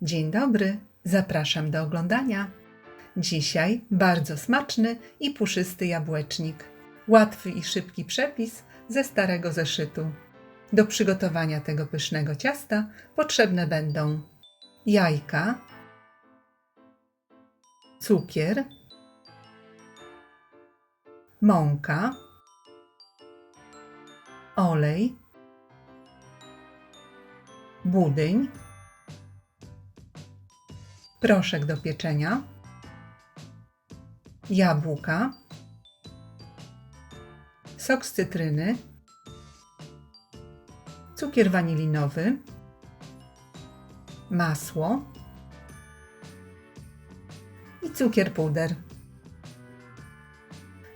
Dzień dobry, zapraszam do oglądania. Dzisiaj bardzo smaczny i puszysty jabłecznik. Łatwy i szybki przepis ze starego zeszytu. Do przygotowania tego pysznego ciasta potrzebne będą jajka, cukier, mąka, olej, budyń, proszek do pieczenia, jabłka, sok z cytryny, cukier wanilinowy, masło i cukier puder.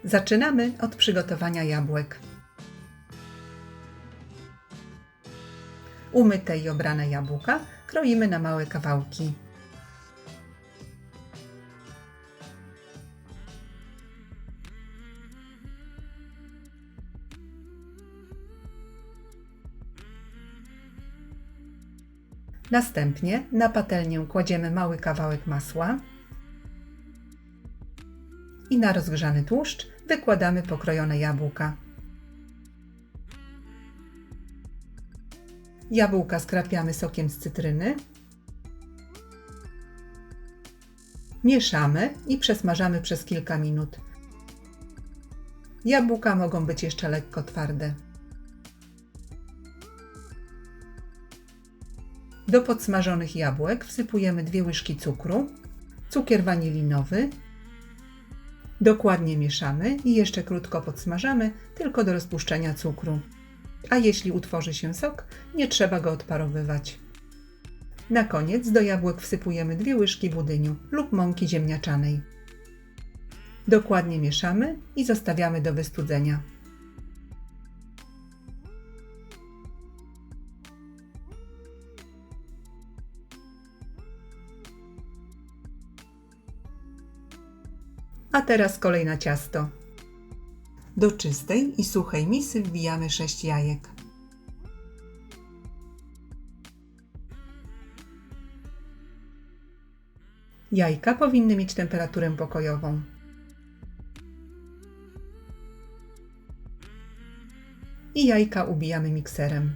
Zaczynamy od przygotowania jabłek. Umyte i obrane jabłka kroimy na małe kawałki. Następnie na patelnię kładziemy mały kawałek masła i na rozgrzany tłuszcz wykładamy pokrojone jabłka. Jabłka skrapiamy sokiem z cytryny, mieszamy i przesmażamy przez kilka minut. Jabłka mogą być jeszcze lekko twarde. Do podsmażonych jabłek wsypujemy 2 łyżki cukru, cukier wanilinowy. Dokładnie mieszamy i jeszcze krótko podsmażamy, tylko do rozpuszczenia cukru. A jeśli utworzy się sok, nie trzeba go odparowywać. Na koniec do jabłek wsypujemy 2 łyżki budyniu lub mąki ziemniaczanej. Dokładnie mieszamy i zostawiamy do wystudzenia. A teraz kolej na ciasto. Do czystej i suchej misy wbijamy 6 jajek. Jajka powinny mieć temperaturę pokojową. I jajka ubijamy mikserem.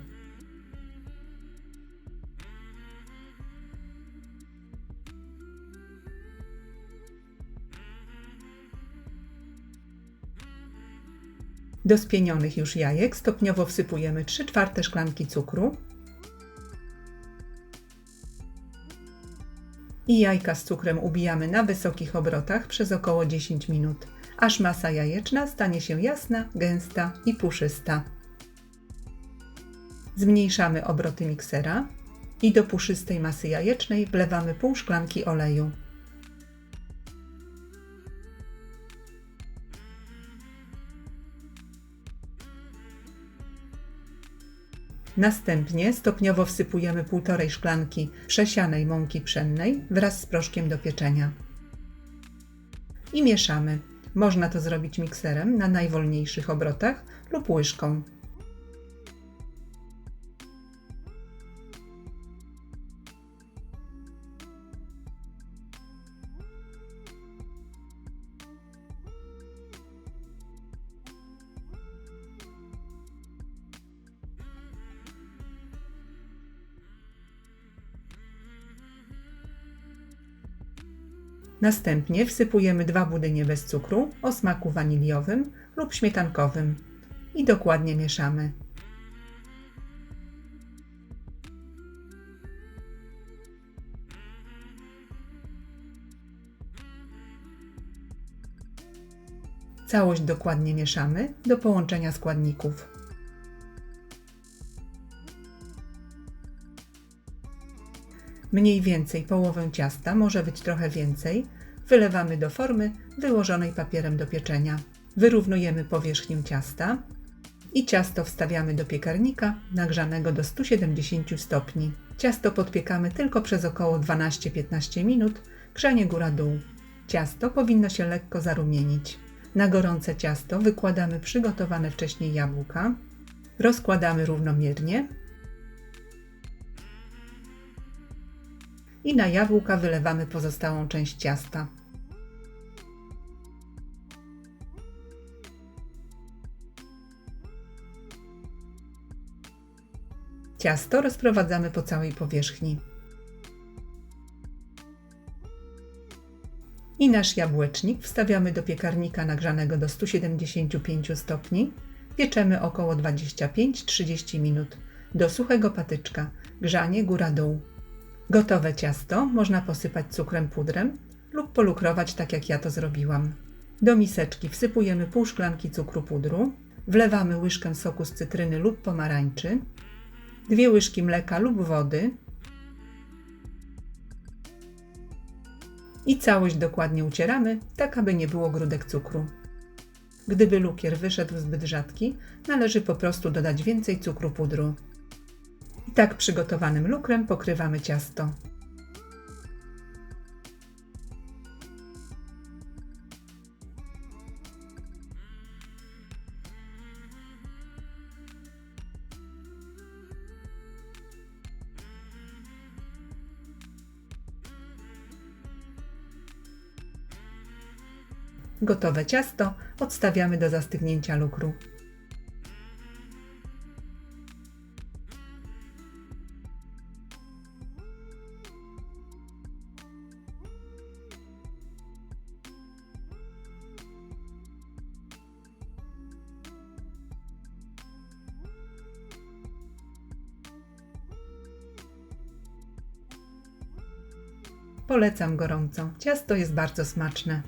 Do spienionych już jajek stopniowo wsypujemy 3/4 szklanki cukru i jajka z cukrem ubijamy na wysokich obrotach przez około 10 minut, aż masa jajeczna stanie się jasna, gęsta i puszysta. Zmniejszamy obroty miksera i do puszystej masy jajecznej wlewamy pół szklanki oleju. Następnie stopniowo wsypujemy 1,5 szklanki przesianej mąki pszennej wraz z proszkiem do pieczenia. I mieszamy. Można to zrobić mikserem na najwolniejszych obrotach lub łyżką. Następnie wsypujemy 2 budynie bez cukru o smaku waniliowym lub śmietankowym i dokładnie mieszamy. Całość dokładnie mieszamy do połączenia składników. Mniej więcej połowę ciasta, może być trochę więcej, wylewamy do formy wyłożonej papierem do pieczenia. Wyrównujemy powierzchnię ciasta i ciasto wstawiamy do piekarnika nagrzanego do 170 stopni. Ciasto podpiekamy tylko przez około 12-15 minut, grzanie góra-dół. Ciasto powinno się lekko zarumienić. Na gorące ciasto wykładamy przygotowane wcześniej jabłka, rozkładamy równomiernie i na jabłka wylewamy pozostałą część ciasta. Ciasto rozprowadzamy po całej powierzchni. I nasz jabłecznik wstawiamy do piekarnika nagrzanego do 175 stopni. Pieczemy około 25-30 minut do suchego patyczka, grzanie góra-dół. Gotowe ciasto można posypać cukrem pudrem lub polukrować tak jak ja to zrobiłam. Do miseczki wsypujemy pół szklanki cukru pudru, wlewamy łyżkę soku z cytryny lub pomarańczy, 2 łyżki mleka lub wody i całość dokładnie ucieramy, tak aby nie było grudek cukru. Gdyby lukier wyszedł zbyt rzadki, należy po prostu dodać więcej cukru pudru. I tak przygotowanym lukrem pokrywamy ciasto. Gotowe ciasto odstawiamy do zastygnięcia lukru. Polecam gorąco. Ciasto jest bardzo smaczne.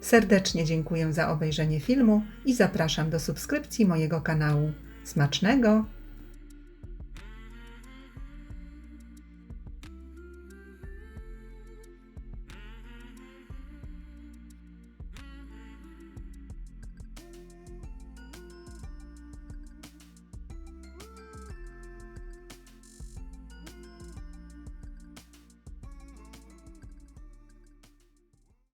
Serdecznie dziękuję za obejrzenie filmu i zapraszam do subskrypcji mojego kanału. Smacznego!